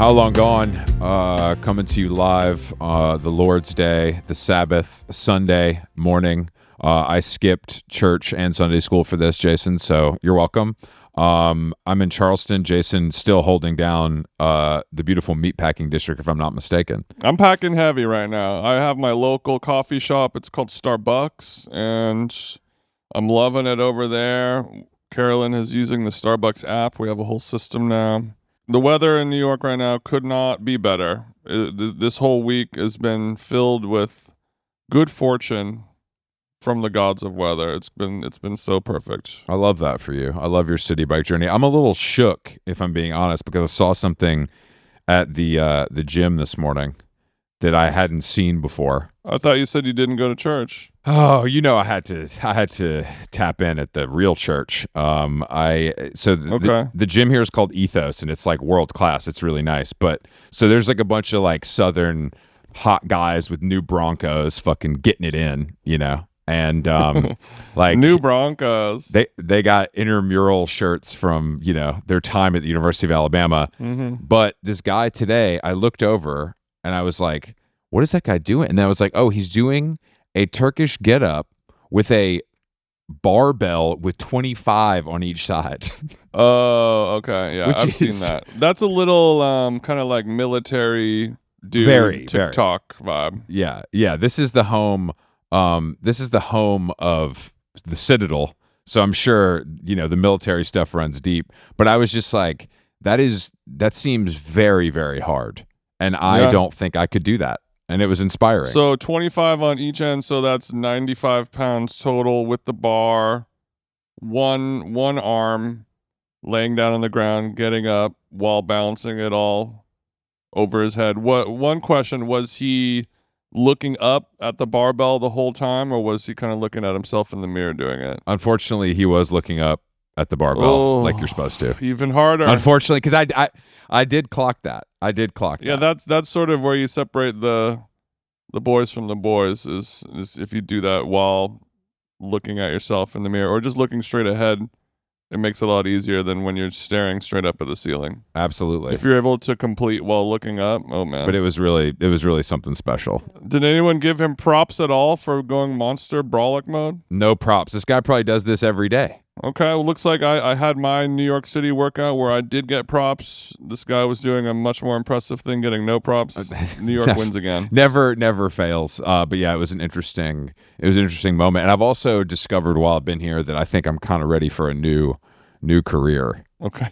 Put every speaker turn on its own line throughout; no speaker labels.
How Long Gone, coming to you live the Lord's Day, the Sabbath, Sunday morning. I skipped church and Sunday school for this, Jason, so you're welcome. I'm in Charleston. Jason still holding down the beautiful meatpacking district, if I'm not mistaken.
I'm packing heavy right now. I have my local coffee shop. It's called Starbucks, and I'm loving it over there. Carolyn is using the Starbucks app. We have a whole system now. The weather in New York right now could not be better. This whole week has been filled with good fortune from the gods of weather. It's been so perfect.
I love that for you. I love your city bike journey. I'm a little shook, if I'm being honest, because I saw something at the gym this morning that I hadn't seen before.
I thought you said you didn't go to church.
Oh, you know, I had to tap in at the real church. The gym here is called Ethos, and it's like world class. It's really nice. But so there's like a bunch of like Southern hot guys with new Broncos, fucking getting it in, you know. And like
new Broncos,
they got intramural shirts from, you know, their time at the University of Alabama.
Mm-hmm.
But this guy today, I looked over and I was like, what is that guy doing? And I was like, oh, he's doing a Turkish getup with a barbell with 25 on each side.
Oh, okay, yeah, I've seen that. That's a little kind of like military dude TikTok vibe.
Yeah. This is the home. This is the home of the Citadel, so I'm sure, you know, the military stuff runs deep. But I was just like, that seems very, very hard, and I don't think I could do that. And it was inspiring.
So 25 on each end, so that's 95 pounds total with the bar. One arm laying down on the ground, getting up while balancing it all over his head. One question, was he looking up at the barbell the whole time, or was he kind of looking at himself in the mirror doing it?
Unfortunately, he was looking up at the barbell like you're supposed to.
Even harder.
Unfortunately, because I did clock that. Yeah,
that's sort of where you separate the boys from the boys is if you do that while looking at yourself in the mirror or just looking straight ahead. It makes it a lot easier than when you're staring straight up at the ceiling.
Absolutely.
If you're able to complete while looking up, oh man.
But it was really something special.
Did anyone give him props at all for going monster brawlic mode?
No props. This guy probably does this every day.
Okay, well, looks like I had my New York City workout where I did get props. This guy was doing a much more impressive thing, getting no props. New York wins again.
Never fails. But yeah, it was an interesting moment. And I've also discovered while I've been here that I think I'm kind of ready for a new career.
Okay.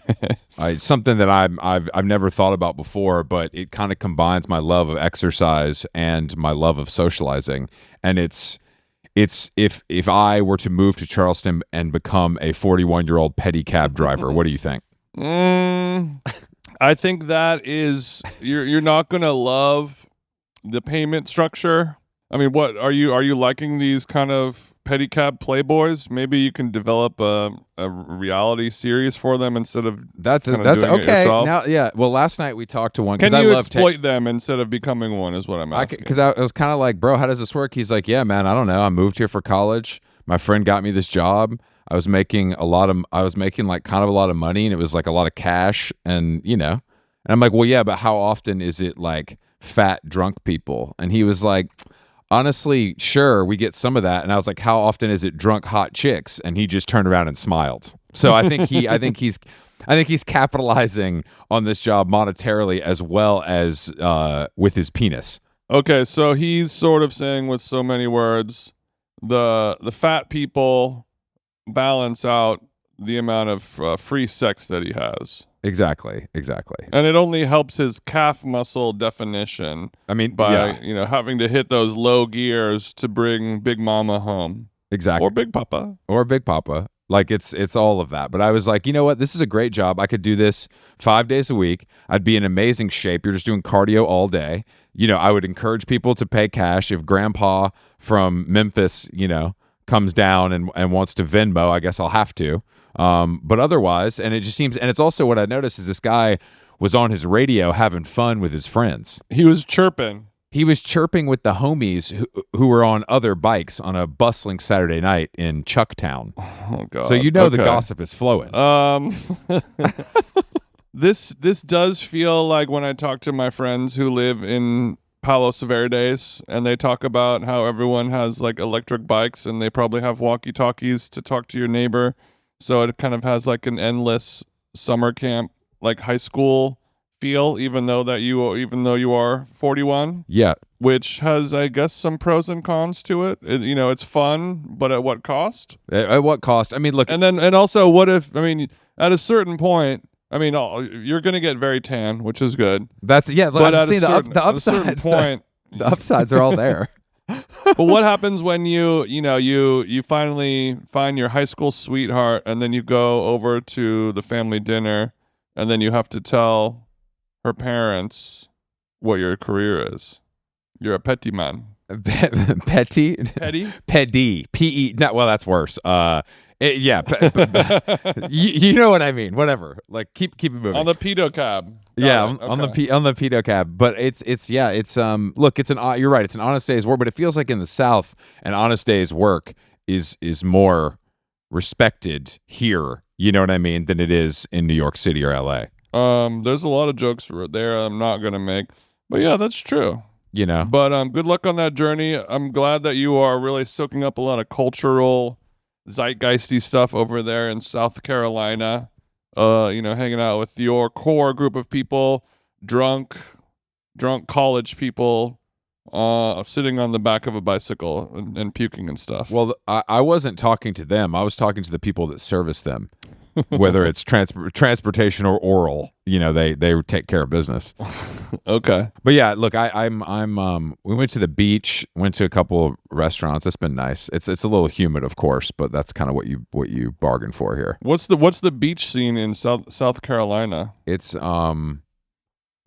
Something that I've never thought about before, but it kind of combines my love of exercise and my love of socializing. And it's if I were to move to Charleston and become a 41-year-old pedicab driver, what do you think?
I think that is you're not gonna love the payment structure. I mean, what are you liking these kind of pedicab playboys? Maybe you can develop a reality series for them instead of
that's
doing
okay.
It yourself.
Now, yeah. Well, last night we talked to one.
Can you exploit them instead of becoming one? Is what I'm asking.
Because I was kind of like, bro, how does this work? He's like, yeah, man, I don't know. I moved here for college. My friend got me this job. I was making like kind of a lot of money, and it was like a lot of cash, and you know. And I'm like, well, yeah, but how often is it like fat drunk people? And he was like, honestly, sure, we get some of that. And I was like, how often is it drunk hot chicks? And he just turned around and smiled. So I think he's capitalizing on this job monetarily as well as with his penis.
Okay, so he's sort of saying with so many words, the fat people balance out the amount of free sex that he has.
Exactly.
And it only helps his calf muscle definition.
I mean,
by having to hit those low gears to bring Big Mama home.
Exactly.
Or Big Papa.
Like it's all of that. But I was like, you know what? This is a great job. I could do this 5 days a week. I'd be in amazing shape. You're just doing cardio all day. You know, I would encourage people to pay cash. If Grandpa from Memphis, you know, comes down and wants to Venmo, I guess I'll have to. But otherwise, and it just seems, and it's also what I noticed is this guy was on his radio having fun with his friends.
He was chirping.
He was chirping with the homies who were on other bikes on a bustling Saturday night in Chucktown.
Oh God!
So you know the gossip is flowing.
This does feel like when I talk to my friends who live in Palos Verdes, and they talk about how everyone has like electric bikes and they probably have walkie-talkies to talk to your neighbor. So it kind of has like an endless summer camp, like high school feel, even though you are 41,
Yeah.
which has, I guess, some pros and cons to it. It's fun, but at what cost?
At what cost? I mean, look.
And also, what if? I mean, at a certain point, I mean, you're going to get very tan, which is good.
That's
But
I'm
at
seeing the upsides.
a certain point,
The upsides are all there.
but what happens when you finally find your high school sweetheart, and then you go over to the family dinner, and then you have to tell her parents what your career is? You're a petty man.
Petty?
Petty?
Pedi. P-E. No, well, that's worse. Yeah. You know what I mean. Whatever. Like, keep it moving.
On the pedo cab.
Yeah, on the pedo cab. But it's look, you're right. It's an honest day's work, but it feels like in the South, an honest day's work is more respected here. You know what I mean? Than it is in New York City or LA.
There's a lot of jokes there I'm not gonna make, but yeah, that's true.
You know.
But good luck on that journey. I'm glad that you are really soaking up a lot of cultural, zeitgeisty stuff over there in South Carolina. Hanging out with your core group of people, drunk college people, sitting on the back of a bicycle and puking and stuff.
Well, I wasn't talking to them. I was talking to the people that service them. Whether it's transportation or oral, they take care of business.
Okay.
But yeah, look, we went to the beach, went to a couple of restaurants. It's been nice. It's a little humid, of course, but that's kind of what you bargain for here.
What's the beach scene in South Carolina?
It's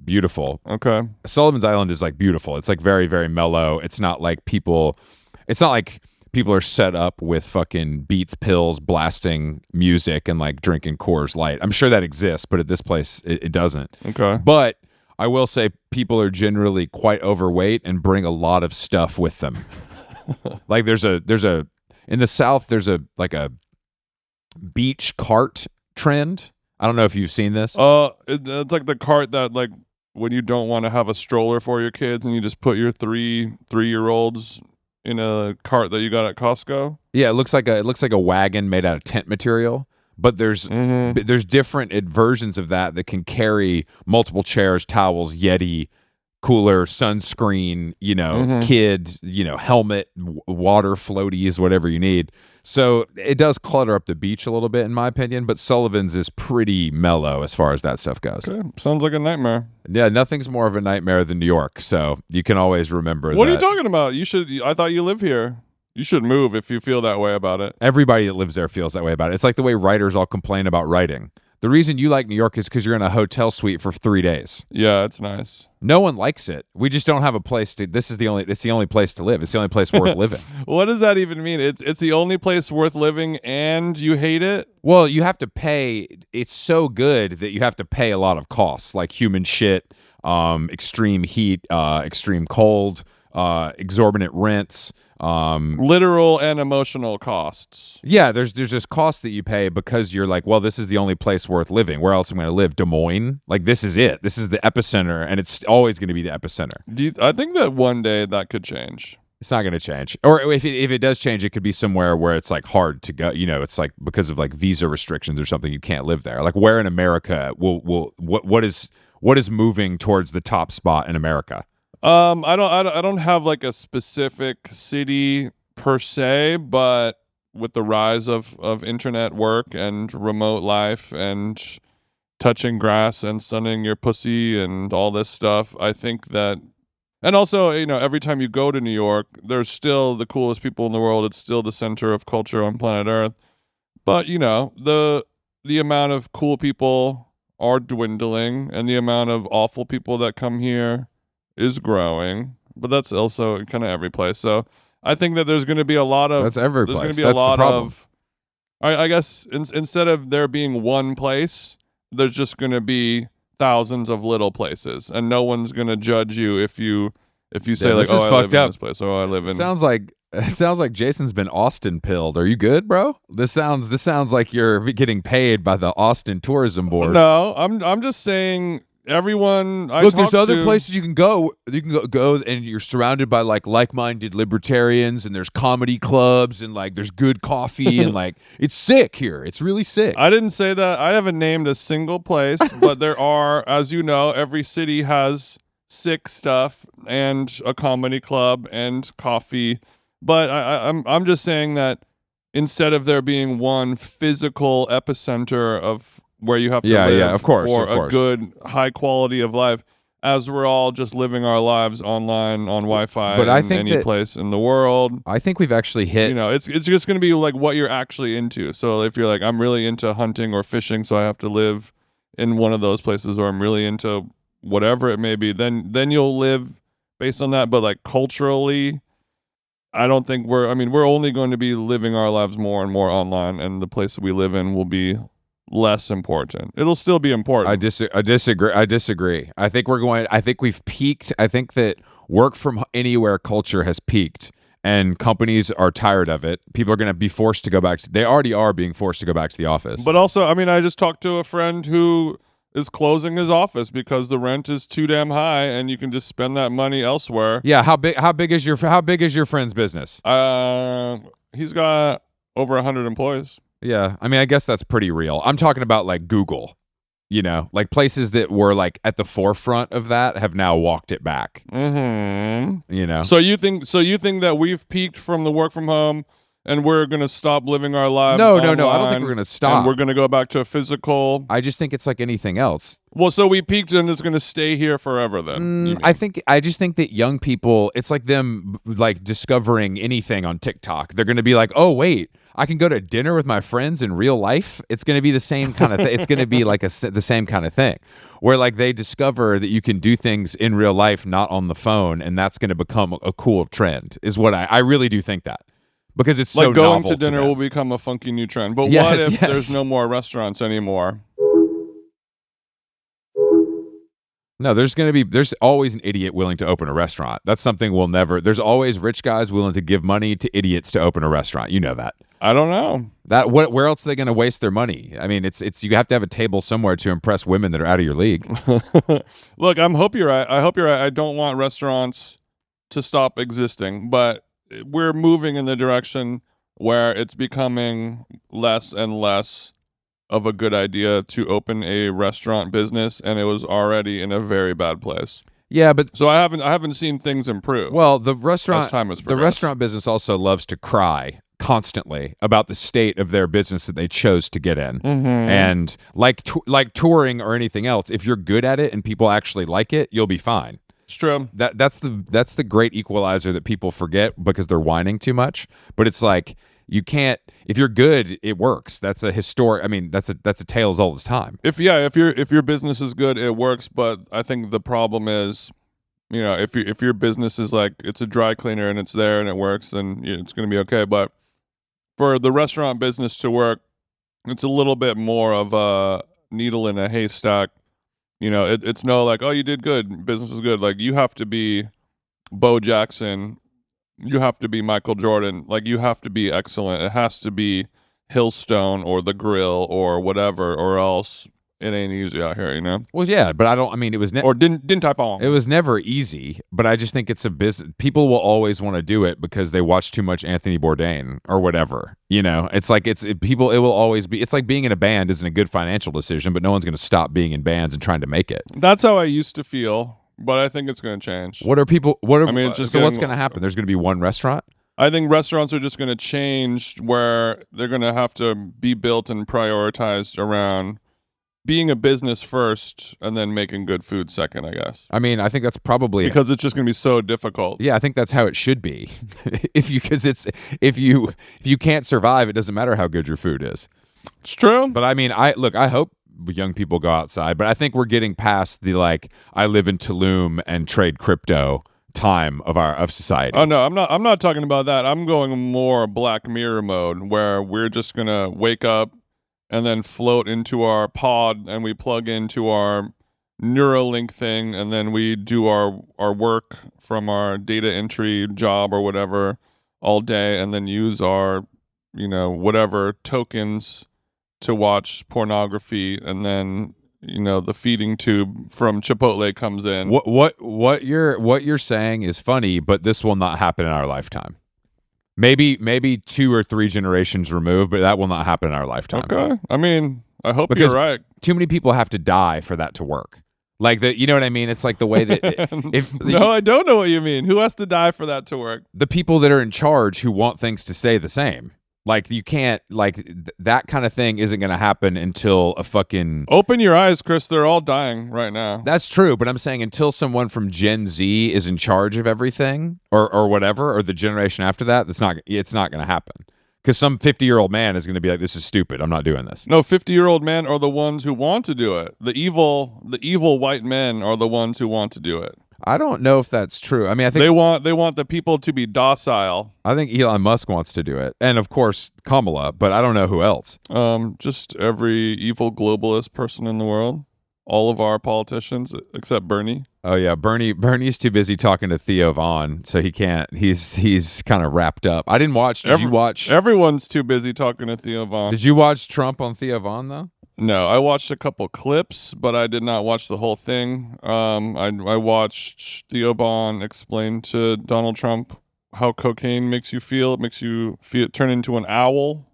beautiful.
Okay.
Sullivan's Island is like beautiful. It's like very, very mellow. It's not like people are set up with fucking Beats pills, blasting music, and like drinking Coors Light. I'm sure that exists, but at this place, it doesn't.
Okay.
But I will say people are generally quite overweight and bring a lot of stuff with them. Like there's a in the South, there's a beach cart trend. I don't know if you've seen this.
It's like the cart that, like, when you don't want to have a stroller for your kids and you just put your three-year-olds in a cart that you got at Costco.
Yeah, it looks like a wagon made out of tent material, but there's different versions of that can carry multiple chairs, towels, Yeti, cooler, sunscreen, kid, helmet, water, floaties, whatever you need. So it does clutter up the beach a little bit, in my opinion, but Sullivan's is pretty mellow as far as that stuff goes.
Okay. Sounds like a nightmare.
Yeah, nothing's more of a nightmare than New York, so you can always remember that.
What are you talking about? I thought you live here. You should move if you feel that way about it.
Everybody that lives there feels that way about it. It's like the way writers all complain about writing. The reason you like New York is because you're in a hotel suite for 3 days.
Yeah, it's nice.
No one likes it. We just don't have a place to. It's the only place to live. It's the only place worth living.
What does that even mean? It's the only place worth living, and you hate it?
Well, you have to pay. It's so good that you have to pay a lot of costs, like human shit, extreme heat, extreme cold, exorbitant rents.
Literal and emotional costs.
Yeah, there's just costs that you pay because you're like, well, this is the only place worth living. Where else am I going to live? Des Moines? Like, this is it. This is the epicenter, and it's always going to be the epicenter.
I think that one day that could change.
It's not going to change. Or if it does change, it could be somewhere where it's like hard to go. It's like because of like visa restrictions or something, you can't live there. Like, where in America what is moving towards the top spot in America?
I don't have like a specific city per se, but with the rise of internet work and remote life and touching grass and sunning your pussy and all this stuff, I think that, and also, every time you go to New York, there's still the coolest people in the world. It's still the center of culture on planet Earth. But, the amount of cool people are dwindling, and the amount of awful people that come here is growing, but that's also kind of every place. So I think that there's going to be a lot of.
That's every
place.
There's
going to be
that's
a lot
the problem.
of. I guess instead of there being one place, there's just going to be thousands of little places, and no one's going to judge you if you say like,
this is
I
fucked
live
up.
in this place, or I live in.
Sounds like It sounds like Jason's been Austin pilled. Are you good, bro? This sounds like you're getting paid by the Austin Tourism Board.
No, I'm just saying everyone I
Look, there's
talk
other
to,
places you can go. You can go, and you're surrounded by like-minded libertarians, and there's comedy clubs, and like there's good coffee, and like it's sick here. It's really sick.
I didn't say that. I haven't named a single place, but there are, as you know, every city has sick stuff and a comedy club and coffee. But I'm just saying that instead of there being one physical epicenter of where you have to live
of course,
for
of course.
a good high quality of life, as we're all just living our lives online on Wi-Fi
But I
in
think
any
that-
place in the world.
I think we've actually hit.
You know, it's just going to be like what you're actually into. So if you're like, I'm really into hunting or fishing, so I have to live in one of those places, or I'm really into whatever it may be, then you'll live based on that. But like culturally, I don't think we're only going to be living our lives more and more online, and the place that we live in will be less important. It'll still be important.
I disagree. I think we've peaked. I think that work from anywhere culture has peaked, and companies are tired of it. People are going to be forced to go back. They already are being forced to go back to the office.
But also, I just talked to a friend who is closing his office because the rent is too damn high, and you can just spend that money elsewhere.
Yeah, how big is your friend's business?
He's got over 100 employees.
Yeah, I guess that's pretty real. I'm talking about like Google, like places that were like at the forefront of that have now walked it back.
Mm-hmm. So you think that we've peaked from the work from home, and we're gonna stop living our lives?
No. I don't think we're gonna stop.
And we're gonna go back to a physical.
I just think it's like anything else.
Well, so we peaked, and it's gonna stay here forever. Then
I just think that young people, it's like them like discovering anything on TikTok. They're gonna be like, oh wait, I can go to dinner with my friends in real life. It's gonna be the same kind of thing. It's gonna be like the same kind of thing, where like they discover that you can do things in real life, not on the phone, and that's gonna become a cool trend. Is what I really do think that. Because it's so
like going
novel
to dinner
them.
will become a funky new trend. But
Yes,
what if
yes.
there's no more restaurants anymore?
No, there's always an idiot willing to open a restaurant. That's something we'll never. There's always rich guys willing to give money to idiots to open a restaurant. You know that.
I don't know.
Where else are they going to waste their money? It's you have to have a table somewhere to impress women that are out of your league.
Look, I hope you're right. I don't want restaurants to stop existing, but we're moving in the direction where it's becoming less and less of a good idea to open a restaurant business, and it was already in a very bad place.
Yeah, but
So I haven't seen things improve.
well,
as time has
the
progressed.
restaurant business also loves to cry constantly about the state of their business that they chose to get in.
Mm-hmm.
And like touring or anything else, if you're good at it and people actually like it, you'll be fine.
It's true.
That's the great equalizer that people forget because they're whining too much. But it's like you can't. If you're good, it works. That's a historic. That's a tale as old as time.
If your business is good, it works. But I think the problem is, if your business is like it's a dry cleaner and it's there and it works, then it's going to be okay. But for the restaurant business to work, it's a little bit more of a needle in a haystack. It's no like, oh, you did good, business is good. Like you have to be Bo Jackson, you have to be Michael Jordan, like you have to be excellent. It has to be Hillstone or The Grill or whatever, or else it ain't easy out here,
Well, yeah, but I don't. It was
or didn't type on.
It was never easy, but I just think it's a business. People will always want to do it because they watch too much Anthony Bourdain or whatever. It's like people. It will always be. It's like being in a band isn't a good financial decision, but no one's going to stop being in bands and trying to make it.
That's how I used to feel, but I think it's going to change.
What are people? What are?
It's just
so what's going to happen? There's going to be one restaurant.
I think restaurants are just going to change where they're going to have to be built and prioritized around being a business first and then making good food second, I guess.
I think that's probably
because it's just going to be so difficult.
Yeah, I think that's how it should be. If you can't survive, it doesn't matter how good your food is.
It's true.
But I hope young people go outside, but I think we're getting past the I live in Tulum and trade crypto time of society.
Oh no, I'm not talking about that. I'm going more Black Mirror mode where we're just going to wake up and then float into our pod and we plug into our Neuralink thing and then we do our work from our data entry job or whatever all day and then use our, whatever tokens to watch pornography, and then the feeding tube from Chipotle comes in.
What you're saying is funny, but this will not happen in our lifetime. Maybe 2 or 3 generations removed, but that will not happen in our lifetime.
Okay. I mean, I hope
because
you're right.
Too many people have to die for that to work. Like you know what I mean? It's like the way that
No, I don't know what you mean. Who has to die for that to work?
The people that are in charge who want things to stay the same. Like you can't that kind of thing isn't going to happen until a fucking
open your eyes, Chris. They're all dying right now.
That's true, but I'm saying until someone from Gen Z is in charge of everything or whatever, or the generation after that, it's not going to happen. Because some 50-year-old man is going to be like, "This is stupid. I'm not doing this."
No, 50-year-old men are the ones who want to do it. The evil white men are the ones who want to do it.
I don't know if that's true. I mean, I think
they want the people to be docile.
I think Elon Musk wants to do it, and of course Kamala, but I don't know who else.
Just every evil globalist person in the world. All of our politicians except Bernie.
Oh yeah, Bernie's too busy talking to Theo Vaughn, so he can't. He's kind of wrapped up. I didn't watch. Did you watch?
Everyone's too busy talking to Theo Vaughn.
Did you watch Trump on Theo Vaughn though?
No, I watched a couple clips, but I did not watch the whole thing. I watched Theo Vaughn explain to Donald Trump how cocaine makes you feel. It makes you turn into an owl,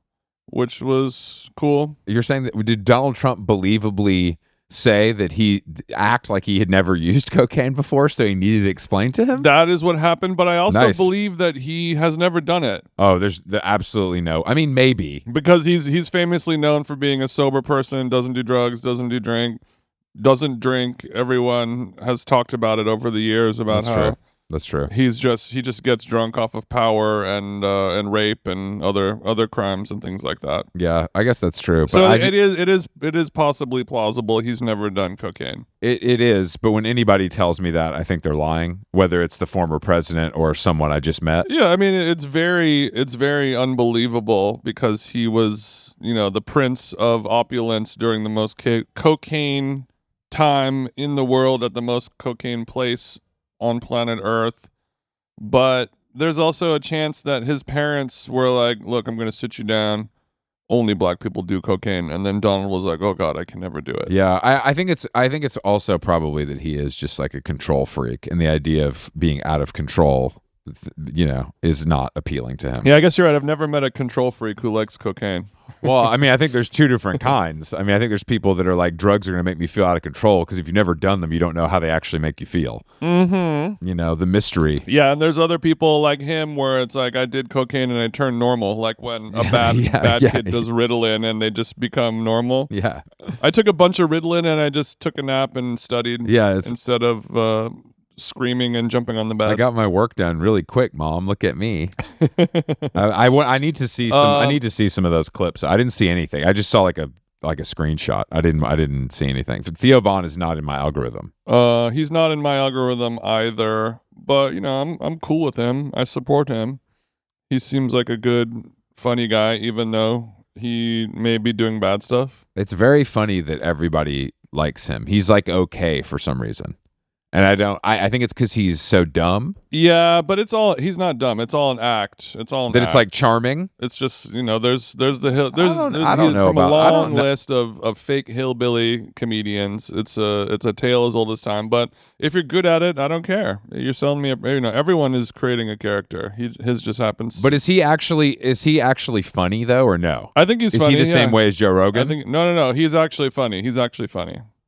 which was cool.
You're saying that did Donald Trump believably say that he act like he had never used cocaine before, so he needed to explain to him?
That is what happened, but I also believe that he has never done it.
Oh, there's absolutely no. I mean, maybe.
Because he's famously known for being a sober person, doesn't do drugs, doesn't drink. Everyone has talked about it over the years about
That's true.
He just gets drunk off of power and rape and other crimes and things like that.
Yeah, I guess that's true. But
so it is possibly plausible he's never done cocaine.
It is, but when anybody tells me that, I think they're lying. Whether it's the former president or someone I just met.
Yeah, I mean it's very unbelievable because he was the prince of opulence during the most cocaine time in the world at the most cocaine place on planet Earth. But there's also a chance that his parents were like, look, I'm going to sit you down. Only black people do cocaine. And then Donald was like, oh God, I can never do it.
Yeah, I think it's also probably that he is just like a control freak, and the idea of being out of control is not appealing to him.
Yeah, I guess you're right. I've never met a control freak who likes cocaine.
Well, I mean, I think there's 2 different kinds. I mean, I think there's people that are like, drugs are going to make me feel out of control, because if you've never done them, you don't know how they actually make you feel.
Mm-hmm.
The mystery.
Yeah, and there's other people like him where it's like, I did cocaine and I turned normal, like when a bad kid does Ritalin and they just become normal.
Yeah.
I took a bunch of Ritalin and I just took a nap and studied instead of screaming and jumping on the bed.
I got my work done really quick, Mom. Look at me. I need to see some. I need to see some of those clips. I didn't see anything. I just saw like a screenshot. I didn't see anything. Theo Vaughn is not in my algorithm.
He's not in my algorithm either. But I'm cool with him. I support him. He seems like a good, funny guy, even though he may be doing bad stuff.
It's very funny that everybody likes him. He's like okay for some reason. And I think it's because he's so dumb.
Yeah, but he's not dumb. It's all an act. It's all an act.
It's like charming.
It's just, there's the hill.
I don't know
from
about
a long list of fake hillbilly comedians. It's a tale as old as time. But if you're good at it, I don't care. You're selling me everyone is creating a character. His just happens.
But is he actually funny though, or no?
I think he's funny.
Is he the same way as Joe Rogan?
I think no. He's actually funny.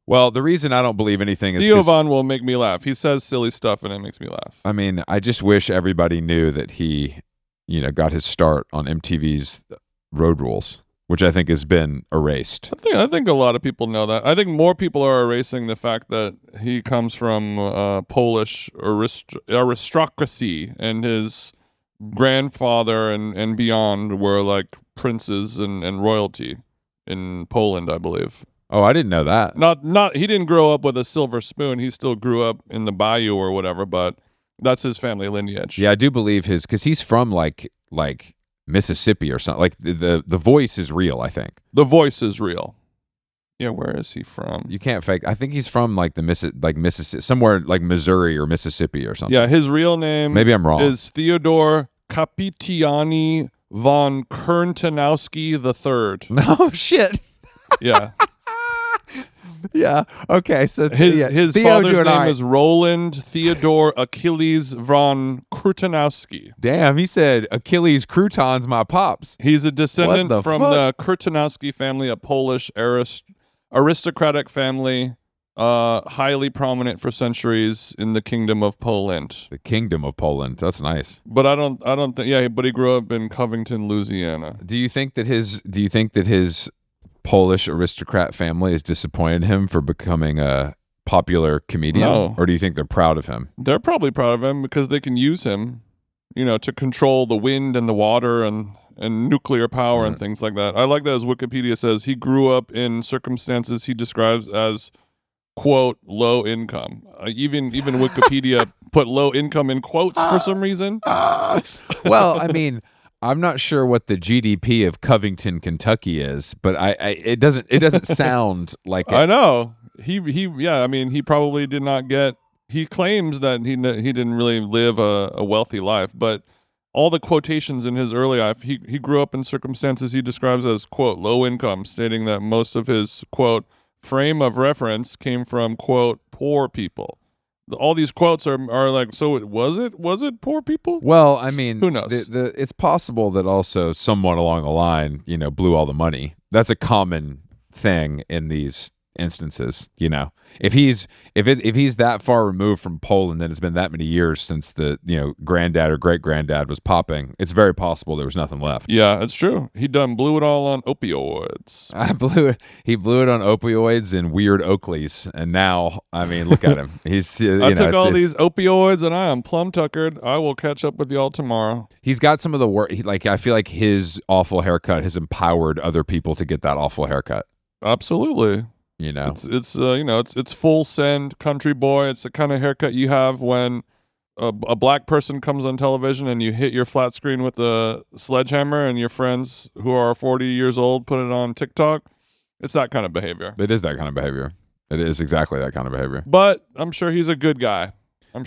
Well, the reason I don't believe anything is
Theo Vaughn will make me laugh. He says silly stuff and it makes me laugh.
I mean, I just wish everybody knew that he, got his start on MTV's Road Rules, which I think has been erased.
I think a lot of people know that. I think more people are erasing the fact that he comes from Polish aristocracy, and his grandfather and beyond were like princes and royalty in Poland, I believe.
Oh, I didn't know that.
Not he didn't grow up with a silver spoon. He still grew up in the bayou or whatever, but that's his family lineage.
Yeah, I do believe because he's from like Mississippi or something. Like the voice is real, I think.
The voice is real. Yeah, where is he from?
You can't fake. I think he's from like Mississippi, somewhere like Missouri or Mississippi or something.
Yeah, his real name
maybe I'm wrong.
Is Theodore Capitiani von Kerntanowski III.
No shit.
Yeah.
Yeah. Okay. So
His
Theo
father's
doing all
name
right.
is Roland Theodore Achilles von Krutanowski.
Damn. He said Achilles croutons my pops.
He's a descendant
the
from
fuck?
the Krutanowski family, a Polish aristocratic family, highly prominent for centuries in the Kingdom of Poland.
The Kingdom of Poland. That's nice.
But I don't think. Yeah, but he grew up in Covington, Louisiana.
Do you think that his Polish aristocrat family has disappointed him for becoming a popular comedian?
No.
Or do you think they're proud of him?
They're probably proud of him because they can use him, to control the wind and the water and nuclear power and things like that. I like that, as Wikipedia says, he grew up in circumstances he describes as, quote, low income. Even Wikipedia put low income in quotes for some reason.
Well, I mean, I'm not sure what the GDP of Covington, Kentucky is, but it doesn't sound like it.
I know. He probably did not get. He claims that he didn't really live a wealthy life, but all the quotations in his early life, he grew up in circumstances he describes as, quote, low income, stating that most of his, quote, frame of reference came from, quote, poor people. All these quotes are like, so was it poor people?
Well, I mean,
who knows?
It's possible that also someone along the line, blew all the money. That's a common thing in these instances. If he's that far removed from Poland, then it's been that many years since the granddad or great granddad was popping. It's very possible there was nothing left.
Yeah, it's true. He blew it all on opioids.
He blew it on opioids and weird Oakleys, and now I mean, look at him. He's
I took all these opioids and I am plumb tuckered. I will catch up with y'all tomorrow.
He's got some of the work. I feel like his awful haircut has empowered other people to get that awful haircut.
Absolutely. It's full send country boy. It's the kind of haircut you have when a black person comes on television and you hit your flat screen with a sledgehammer and your friends who are 40 years old put it on TikTok. It's that kind of behavior.
It is that kind of behavior. It is exactly that kind of behavior.
But I'm sure he's a good guy. I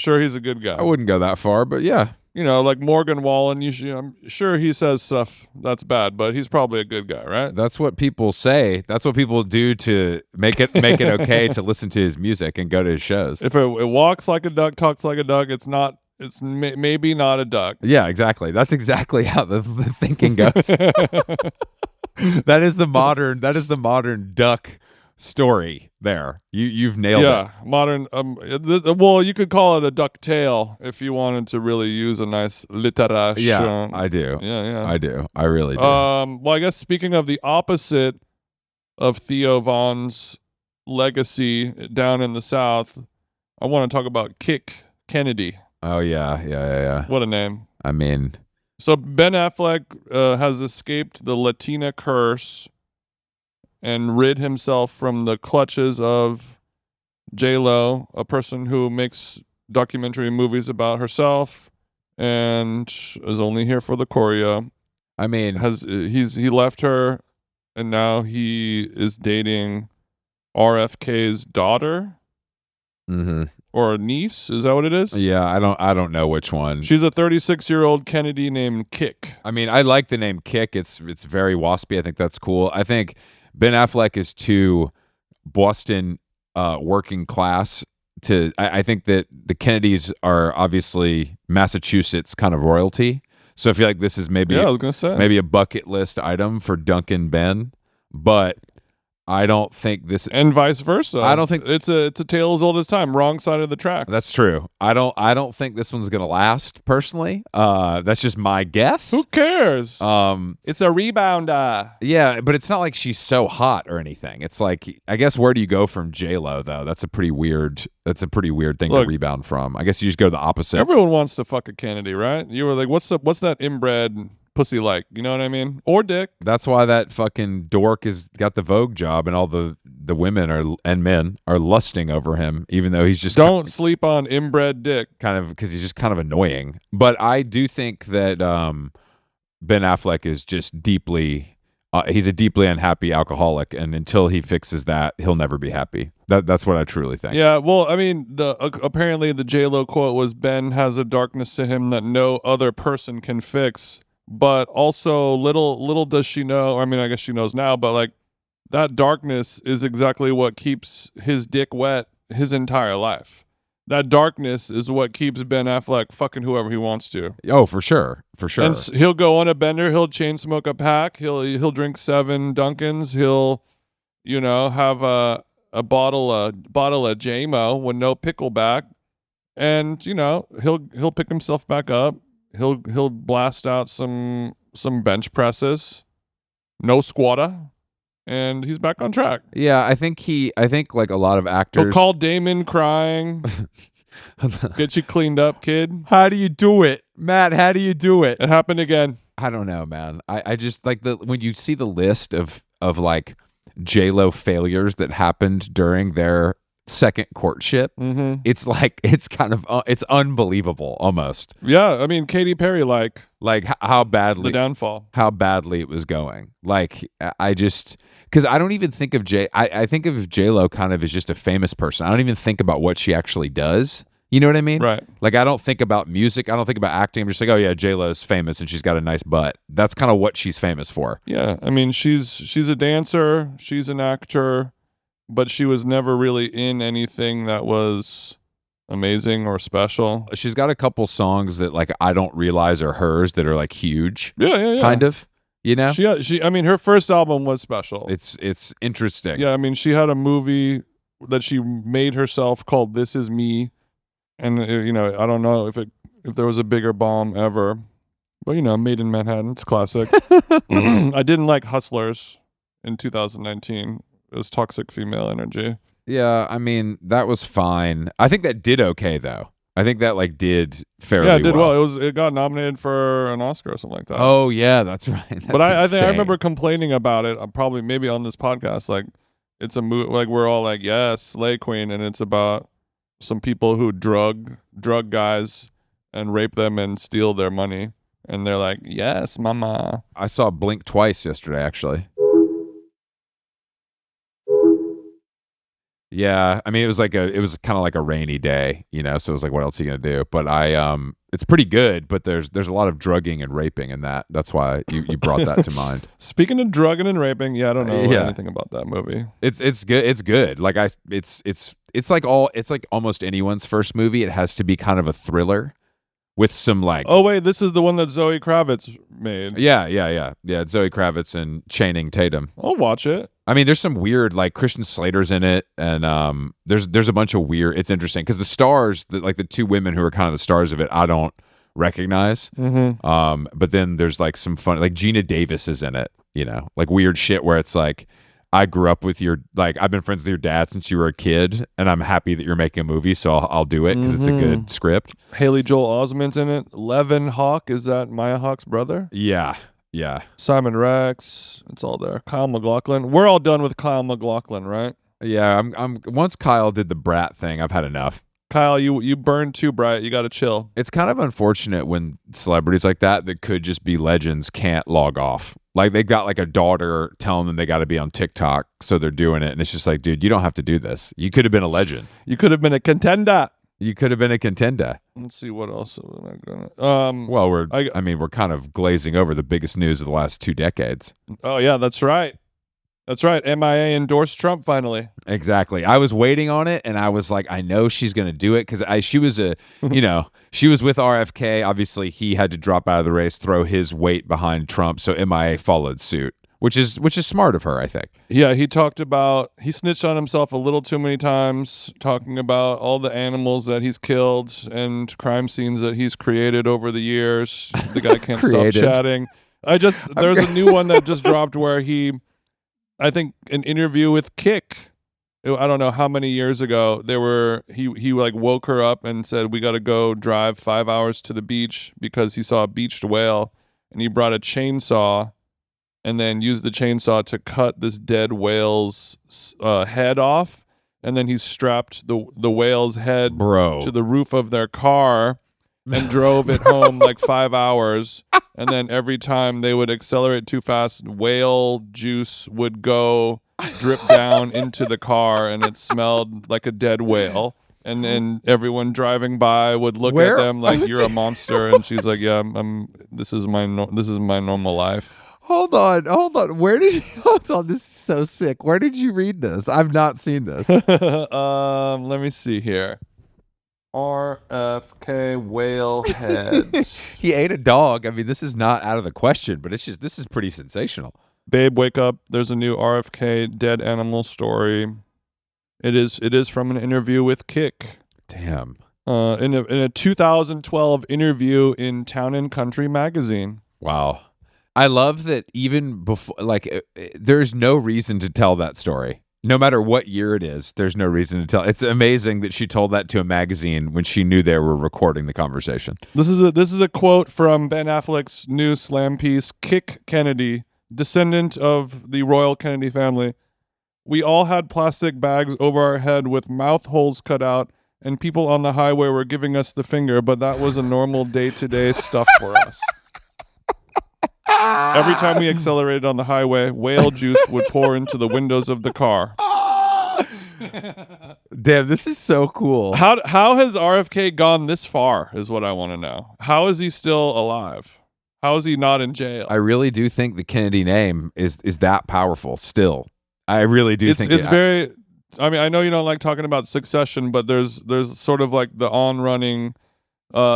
wouldn't go that far, but yeah.
Like Morgan Wallen, I'm sure he says stuff that's bad, but he's probably a good guy, right?
That's what people say. That's what people do to make it okay to listen to his music and go to his shows.
If it walks like a duck, talks like a duck, it's maybe not a duck.
Yeah, exactly. That's exactly how the thinking goes. That is the modern duck story there. You've nailed it.
Yeah, modern. Well, you could call it a duck tail if you wanted to really use a nice literature.
Yeah, I do.
Yeah.
I do. I really do.
Well, I guess speaking of the opposite of Theo Von's legacy down in the South, I want to talk about Kick Kennedy.
Oh yeah.
What a name.
I mean,
so Ben Affleck has escaped the Latina curse and rid himself from the clutches of J-Lo, a person who makes documentary movies about herself and is only here for the choreo.
I mean,
he left her, and now he is dating RFK's daughter, or niece. Is that what it is?
Yeah, I don't know which one.
She's a 36-year-old Kennedy named Kick.
I mean, I like the name Kick. It's very waspy. I think that's cool. I think Ben Affleck is too Boston working class to. I think that the Kennedys are obviously Massachusetts kind of royalty. So I feel like this is maybe
I was gonna say
maybe a bucket list item for Duncan Ben, but I don't think this,
and vice versa.
I don't think
it's a tale as old as time. Wrong side of the tracks.
That's true. I don't think this one's gonna last. Personally, that's just my guess.
Who cares? It's a rebounder.
Yeah, but it's not like she's so hot or anything. It's like, I guess, where do you go from J-Lo though? That's a pretty weird thing to rebound from. I guess you just go the opposite.
Everyone wants to fuck a Kennedy, right? You were like, what's that inbred pussy like? You know what I mean? Or dick.
That's why that fucking dork has got the Vogue job, and all the women and men are lusting over him, even though he's just
don't sleep on inbred dick.
Kind of, because he's just kind of annoying. But I do think that Ben Affleck is just deeply he's a deeply unhappy alcoholic, and until he fixes that, he'll never be happy. That's what I truly think.
Yeah, well, I mean, apparently the J-Lo quote was, Ben has a darkness to him that no other person can fix. But also, little does she know, I mean, I guess she knows now, but like, that darkness is exactly what keeps his dick wet his entire life. That darkness is what keeps Ben Affleck fucking whoever he wants to.
Oh, for sure. For sure.
And he'll go on a bender. He'll chain smoke a pack. He'll drink 7 Dunkins. He'll, have a bottle of J-Mo with no pickleback, and he'll pick himself back up. He'll blast out some bench presses, no squatter, and he's back on track.
Yeah, I think like a lot of actors.
He'll call Damon crying. Get you cleaned up, kid.
How do you do it, Matt? How do you do it?
It happened again.
I don't know, man. I just like when you see the list of like J-Lo failures that happened during their second courtship.
Mm-hmm.
It's like it's kind of it's unbelievable almost.
Yeah, I mean Katy Perry like
how badly
the downfall,
how badly it was going. Like I just because I don't even think of I think of J-Lo kind of as just a famous person. I don't even think about what she actually does. You know what I mean?
Right.
Like I don't think about music. I don't think about acting. I'm just like, oh yeah, J-Lo's famous and she's got a nice butt. That's kind of what she's famous for.
Yeah, I mean she's a dancer, she's an actor, but she was never really in anything that was amazing or special.
She's got a couple songs that like I don't realize are hers that are like huge.
Yeah.
Kind of. You know?
She I mean her first album was special.
It's interesting.
Yeah, I mean she had a movie that she made herself called This Is Me. And I don't know if there was a bigger bomb ever, but Made in Manhattan, it's classic. I didn't like Hustlers in 2019. It was toxic female energy.
Yeah, I mean that was fine. I think that did okay though. I think that like did fairly well.
Yeah, it did well. It got nominated for an Oscar or something like that.
Oh yeah, that's right. That's
but I think I remember complaining about it. Probably maybe on this podcast, like it's a like we're all like yes, Slay Queen, and it's about some people who drug guys and rape them and steal their money, and they're like, yes, mama.
I saw Blink twice yesterday, actually. Yeah, I mean it was kind of like a rainy day, so it was like, what else are you gonna do? But it's pretty good, but there's a lot of drugging and raping in that. That's why you brought that to mind.
Speaking of drugging and raping, I don't know anything about that movie.
It's good. It's good. Like it's like almost anyone's first movie. It has to be kind of a thriller with some like.
Oh wait, this is the one that Zoe Kravitz made.
Yeah. It's Zoe Kravitz and Channing Tatum.
I'll watch it.
I mean, there's some weird like Christian Slater's in it, and there's a bunch of weird. It's interesting because the stars, like the 2 women who are kind of the stars of it, I don't recognize.
Mm-hmm.
But then there's like some fun, like Gina Davis is in it. Like weird shit where it's like, I grew up with I've been friends with your dad since you were a kid, and I'm happy that you're making a movie, so I'll do it because it's a good script.
Haley Joel Osment's in it. Levin Hawk, is that Maya Hawke's brother?
Yeah.
Simon Rex, it's all there. Kyle MacLachlan. We're all done with Kyle MacLachlan, right?
Yeah, I'm once Kyle did the brat thing, I've had enough.
Kyle, you burned too bright. You got to chill.
It's kind of unfortunate when celebrities like that could just be legends can't log off. Like they got like a daughter telling them they got to be on TikTok, so they're doing it, and it's just like, dude, you don't have to do this. You could have been a legend.
You could have been a contender.
Let's
see what else am I gonna.
Well, we're kind of glazing over the biggest news of the last 2 decades.
Oh yeah, that's right. MIA endorsed Trump finally.
Exactly. I was waiting on it, and I was like, I know she's going to do it because she was she was with RFK. Obviously, he had to drop out of the race, throw his weight behind Trump, so MIA followed suit, which is smart of her, I think.
Yeah, he snitched on himself a little too many times, talking about all the animals that he's killed and crime scenes that he's created over the years. The guy can't stop chatting. There's a new one that just dropped where I think an interview with Kick, I don't know how many years ago, he like woke her up and said, we got to go drive 5 hours to the beach because he saw a beached whale, and he brought a chainsaw and then used the chainsaw to cut this dead whale's head off, and then he strapped the whale's head to the roof of their car and drove it home like 5 hours And then every time they would accelerate too fast, whale juice would go drip down into the car, and it smelled like a dead whale. And then everyone driving by would look at them like, "You're a monster." And she's like, "Yeah, this is my normal life."
Hold on. Hold on? This is so sick. Where did you read this? I've not seen this.
Let me see here. RFK whale head.
He ate a dog. I mean, this is not out of the question, but this is pretty sensational.
Babe, wake up. There's a new RFK dead animal story. It is from an interview with Kick.
Damn.
In a 2012 interview in Town and Country magazine.
Wow. I love that even before, like, there's no reason to tell that story. No matter what year it is, there's no reason to tell. It's amazing that she told that to a magazine when she knew they were recording the conversation.
This is a quote from Ben Affleck's new slam piece, Kick Kennedy, descendant of the royal Kennedy family. "We all had plastic bags over our head with mouth holes cut out, and people on the highway were giving us the finger, but that was a normal day-to-day stuff for us. Every time we accelerated on the highway, whale juice would pour into the windows of the car."
Damn, this is so cool.
How has RFK gone this far is what I want to know. How is he still alive? How is he not in jail?
I really do think the Kennedy name is that powerful still. I really do think
it's very... I mean, I know you don't like talking about Succession, but there's sort of like the on-running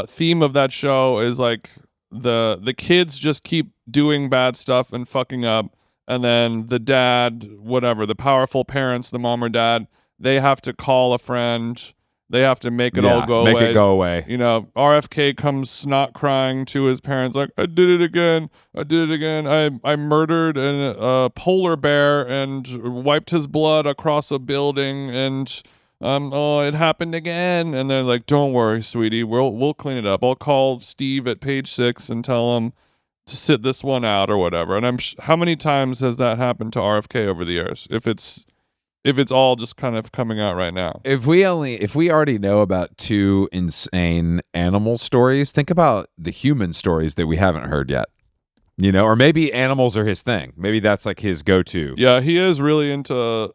theme of that show is like the kids just keep doing bad stuff and fucking up, and then the dad, whatever, the powerful parents, the mom or dad, they have to call a friend. They have to make it all go away.
Make it go away.
You know, RFK comes snot crying to his parents like, I did it again. I murdered a polar bear and wiped his blood across a building, and it happened again." And they're like, "Don't worry, sweetie. We'll clean it up. I'll call Steve at Page 6 and tell him to sit this one out," or whatever. And how many times has that happened to RFK over the years? If it's all just kind of coming out right now.
If we already know about two insane animal stories, think about the human stories that we haven't heard yet. You know, or maybe animals are his thing. Maybe that's like his go-to.
Yeah, he is really into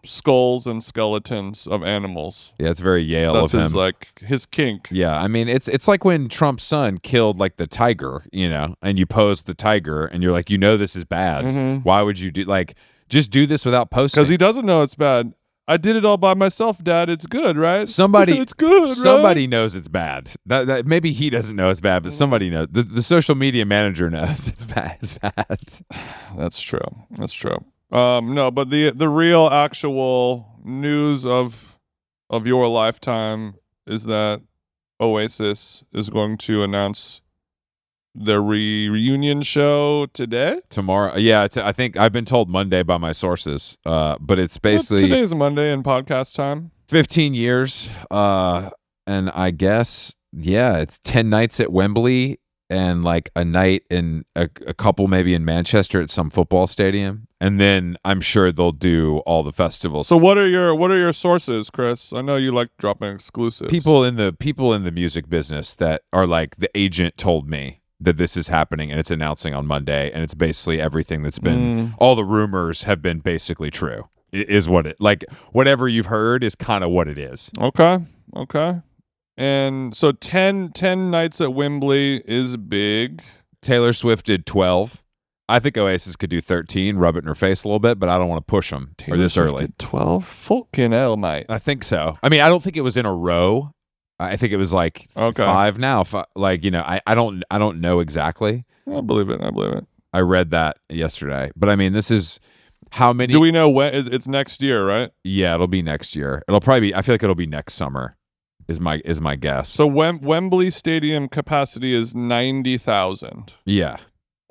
skulls and skeletons of animals.
Yeah, it's very Yale of him.
That's like his kink.
Yeah, I mean, it's like when Trump's son killed like the tiger, you know, and you posed the tiger, and you're like, you know, this is bad.
Mm-hmm.
Why would you do like? Just do this without posting.
Because he doesn't know it's bad. "I did it all by myself, Dad. It's good, right?"
It's
good.
Somebody
right?
knows it's bad. That maybe he doesn't know it's bad, but somebody knows. The social media manager knows it's bad. It's bad.
That's true. No, but the real actual news of your lifetime is that Oasis is going to announce their reunion show
tomorrow. Yeah, I think I've been told Monday by my sources. But it's basically
today's Monday in podcast time.
15 years. And I guess it's 10 nights at Wembley and like a night in a couple maybe in Manchester at some football stadium, and then I'm sure they'll do all the festivals.
So what are your sources, Chris? I know you like dropping exclusives.
People in the music business that are like, the agent told me that this is happening and it's announcing on Monday, and it's basically everything that's been all the rumors have been basically true. It is what it like whatever you've heard is kind of what it is.
Okay. And so 10 nights at Wembley is big.
Taylor Swift did 12. I think Oasis could do 13, rub it in her face a little bit, but I don't want to push them
Taylor
this
Swift
early.
Did 12? Fucking hell, mate.
I think so. I mean, I don't think it was in a row. I think it was like 5 now. Like, you know, I don't know exactly.
I believe it.
I read that yesterday. But I mean, this is how many.
Do we know when? It's next year, right?
Yeah, it'll be next year. It'll probably be, I feel like it'll be next summer is my guess.
So Wembley Stadium capacity is 90,000.
Yeah.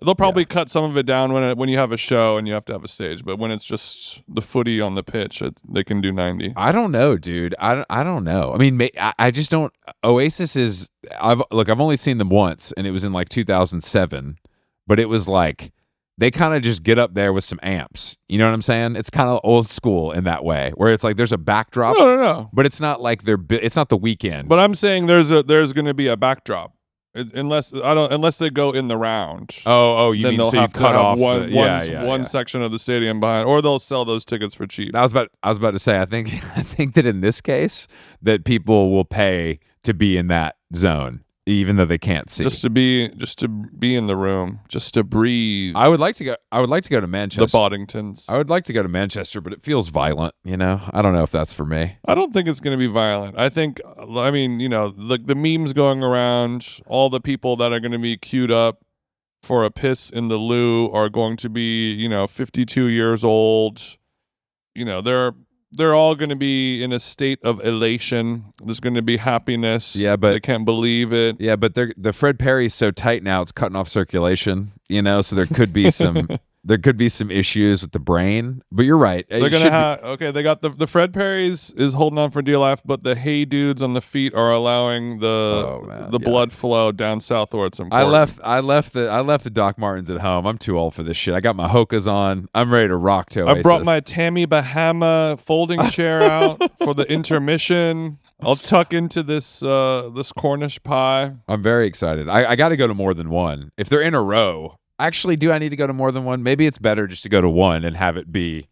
They'll probably cut some of it down when you have a show and you have to have a stage, but when it's just the footy on the pitch, they can do 90.
I don't know, dude. I don't know. I mean, I just don't. Oasis is. I've only seen them once, and it was in like 2007. But it was like they kind of just get up there with some amps. You know what I'm saying? It's kind of old school in that way, where it's like there's a backdrop.
No.
But it's not like it's not The Weeknd.
But I'm saying there's going to be a backdrop. unless they go in the round.
Oh, you
then
mean
they'll
so you
have to
cut
have
off
one section of the stadium behind, or they'll sell those tickets for cheap.
I was about to say, I think that in this case that people will pay to be in that zone, even though they can't see.
Just to be in the room, just to breathe.
I would like to go to Manchester.
The Boddingtons.
I would like to go to Manchester, but it feels violent, you know? I don't know if that's for me.
I don't think it's going to be violent. I mean, you know, the memes going around, all the people that are going to be queued up for a piss in the loo are going to be, you know, 52 years old. You know, they're all going to be in a state of elation. There's going to be happiness.
Yeah, but
they can't believe it.
Yeah, but the Fred Perry's so tight now, it's cutting off circulation, you know, so there could be some issues with the brain. But you're right.
They're going to have they got the Fred Perry's is holding on for dear life, but the Hey Dudes on the feet are allowing the blood flow down south where it's important.
I left the Doc Martens at home. I'm too old for this shit. I got my Hokas on. I'm ready to rock to Oasis.
I brought my Tammy Bahama folding chair out for the intermission. I'll tuck into this Cornish pie.
I'm very excited. I got to go to more than one. If they're in a row, actually, do I need to go to more than one? Maybe it's better just to go to one and have it be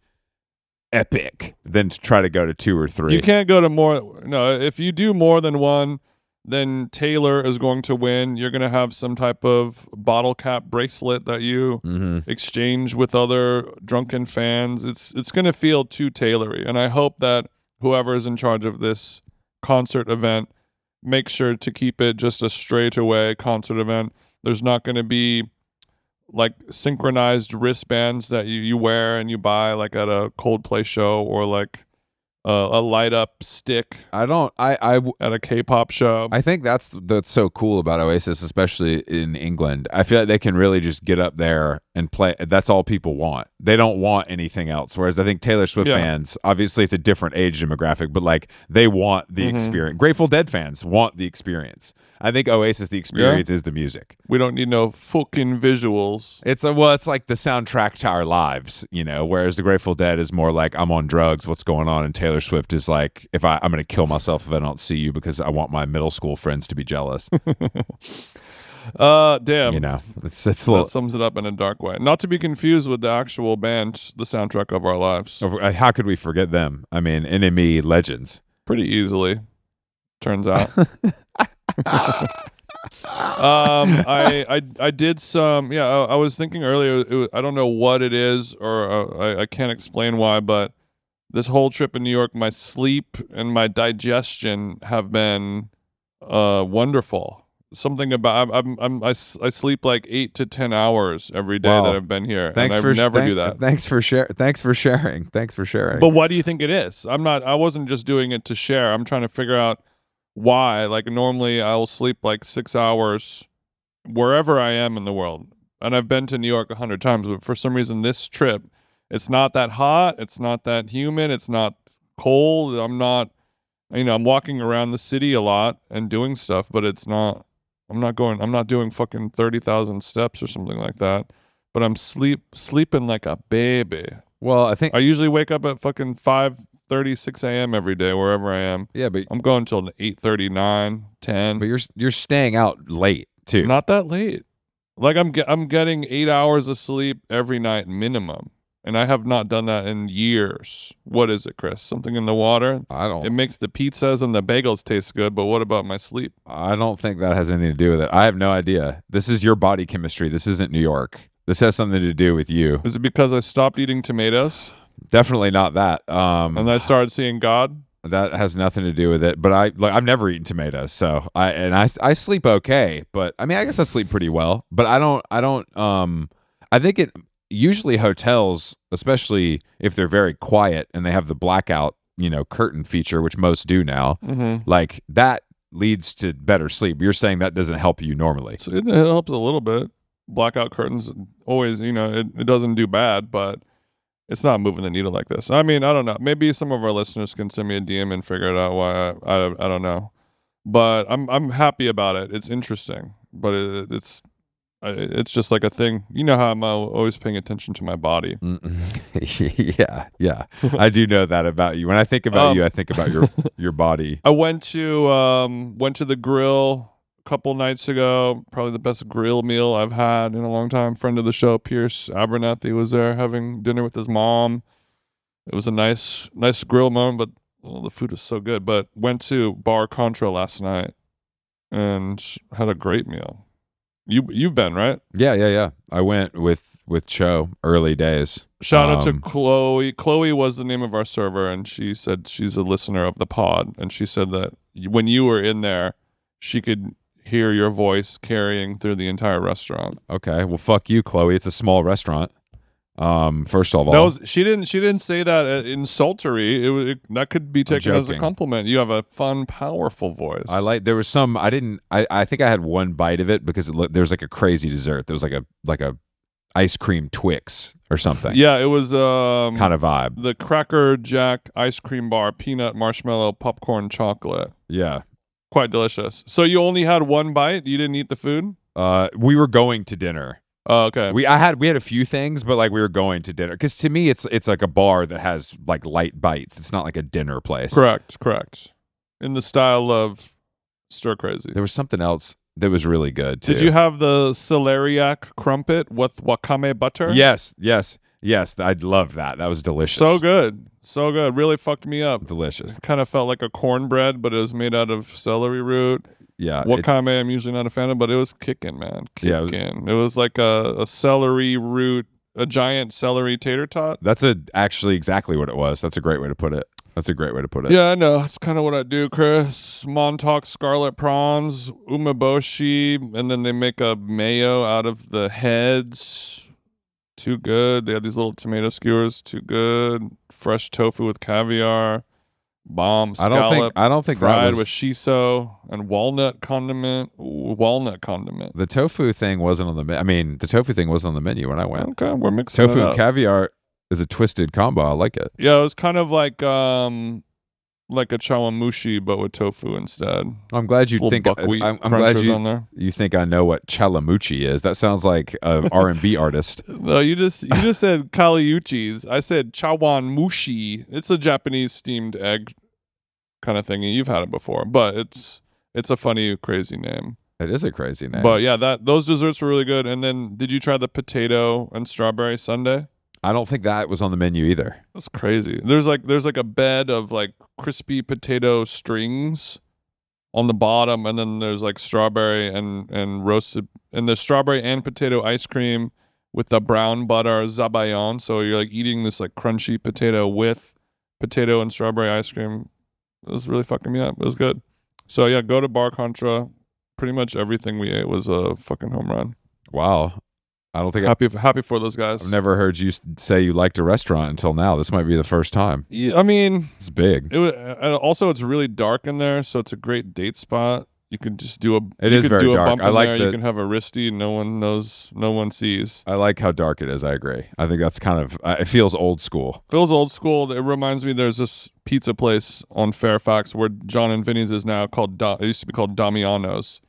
epic than to try to go to two or three.
You can't go to more. No, if you do more than one, then Taylor is going to win. You're going to have some type of bottle cap bracelet that you exchange with other drunken fans. It's going to feel too Taylory, and I hope that whoever is in charge of this concert event makes sure to keep it just a straightaway concert event. There's not going to be like synchronized wristbands that you wear and you buy like at a Coldplay show, or like a light up stick
at
a K-pop show.
I think that's so cool about Oasis, especially in England. I feel like they can really just get up there and play. That's all people want. They don't want anything else. Whereas I think Taylor Swift fans, obviously it's a different age demographic, but like they want the experience. Grateful Dead fans want the experience. I think Oasis, the experience is the music.
We don't need no fucking visuals.
It's like the soundtrack to our lives, you know, whereas the Grateful Dead is more like I'm on drugs, what's going on? And Taylor Swift is like, I'm going to kill myself if I don't see you because I want my middle school friends to be jealous.
Damn.
You know, it's
a little... That sums it up in a dark way. Not to be confused with the actual band, the soundtrack of our lives.
How could we forget them? I mean, NME legends.
Pretty easily, turns out. I did some. I was thinking earlier. I don't know what it is, or I can't explain why. But this whole trip in New York, my sleep and my digestion have been wonderful. Something about I sleep like 8 to 10 hours every day that I've been here.
Thanks
and I never do that.
Thanks for sharing.
But what do you think it is? I wasn't just doing it to share. I'm trying to figure out why. Like normally I'll sleep like 6 hours wherever I am in the world. And I've been to New York 100 times, but for some reason this trip, it's not that hot, it's not that humid, it's not cold. I'm not walking around the city a lot and doing stuff, but I'm not doing fucking 30,000 steps or something like that. But I'm sleeping like a baby.
Well, I think
I usually wake up at fucking 5:30, 6 a.m. every day, wherever I am.
Yeah, but
I'm going till 8:39, 10.
But you're staying out late too.
Not that late. Like I'm getting 8 hours of sleep every night minimum, and I have not done that in years. What is it, Chris? Something in the water? It makes the pizzas and the bagels taste good, but what about my sleep?
I don't think that has anything to do with it. I have no idea. This is your body chemistry. This isn't New York. This has something to do with you.
Is it because I stopped eating tomatoes?
Definitely not that.
And I started seeing God?
That has nothing to do with it. But I've never eaten tomatoes, so I sleep okay. But I mean, I guess I sleep pretty well. But I think it usually hotels, especially if they're very quiet and they have the blackout, curtain feature, which most do now, like that leads to better sleep. You're saying that doesn't help you normally.
So it helps a little bit. Blackout curtains always, it doesn't do bad, but it's not moving the needle like this. I mean, I don't know. Maybe some of our listeners can send me a DM and figure it out why. I don't know, but I'm happy about it. It's interesting, but it's just like a thing. You know how I'm always paying attention to my body.
Yeah. I do know that about you. When I think about you, I think about your body.
I went to the grill couple nights ago. Probably the best grill meal I've had in a long time. Friend of the show, Pierce Abernathy, was there having dinner with his mom. It was a nice grill moment, but the food was so good. But went to Bar Contra last night and had a great meal. You've been, right?
Yeah. I went with Cho early days.
Shout out to Chloe. Chloe was the name of our server, and she said she's a listener of the pod, and she said that when you were in there, she could hear your voice carrying through the entire restaurant.
Okay, well, fuck you, Chloe. It's a small restaurant. First of all,
No, she didn't say that insultery. That could be taken as a compliment. You have a fun, powerful voice.
there was some. I think I had one bite of it because there's like a crazy dessert. There was like a ice cream Twix or something.
Yeah, it was
kind of vibe.
The Cracker Jack ice cream bar, peanut, marshmallow, popcorn, chocolate.
Yeah,
quite delicious. So you only had one bite? You didn't eat the food?
We were going to dinner.
Oh, okay.
We had a few things, but like we were going to dinner because to me it's like a bar that has like light bites. It's not like a dinner place.
Correct. In the style of Stir Crazy.
There was something else that was really good too.
Did you have the celeriac crumpet with wakame butter?
Yes. I loved that. That was delicious.
So good. Really fucked me up.
Delicious.
It kind of felt like a cornbread, but it was made out of celery root.
Yeah.
Wakame, I'm usually not a fan of, but it was kicking, man. Kicking. It was like a celery root, a giant celery tater tot.
That's actually exactly what it was. That's a great way to put it.
Yeah, I know. That's kind of what I do, Chris. Montauk scarlet prawns, umeboshi, and then they make a mayo out of the heads. Too good. They have these little tomato skewers. Too good. Fresh tofu with caviar. Bomb scallop.
I don't think
fried
that was
with shiso and walnut condiment. Ooh, walnut condiment.
The tofu thing wasn't on the menu. I mean, the tofu thing wasn't on the menu when I went.
Okay, we're mixing
tofu
it up.
and caviar is a twisted combo. I like it.
Yeah, it was kind of like a chawamushi, but with tofu instead.
I'm glad you think. I'm glad
on there.
you think I know what chalamuchi is. That sounds like a R&B artist.
No, you just said kaliuchis. I said chawanmushi. It's a Japanese steamed egg kind of thing. You've had it before, but it's a funny, crazy name.
It is a crazy name.
But yeah, those desserts were really good. And then, did you try the potato and strawberry sundae?
I don't think that was on the menu either.
That's crazy. There's like a bed of like crispy potato strings on the bottom, and then there's like strawberry and roasted, and there's strawberry and potato ice cream with the brown butter zabayon. So you're like eating this like crunchy potato with potato and strawberry ice cream. It was really fucking me up. It was good. So yeah, go to Bar Contra. Pretty much everything we ate was a fucking home run.
Wow. I don't think
happy for those guys.
I've never heard you say you liked a restaurant until now. This might be the first time.
Yeah, I mean,
it's big.
Also, it's really dark in there, so it's a great date spot. You could just do a.
It is very dark.
Bump in there. You can have a wristy. No one knows. No one sees.
I like how dark it is. I agree. I think that's kind of. It feels old school.
Feels old school. It reminds me. There's this pizza place on Fairfax where John and Vinny's is now called. It used to be called Damiano's.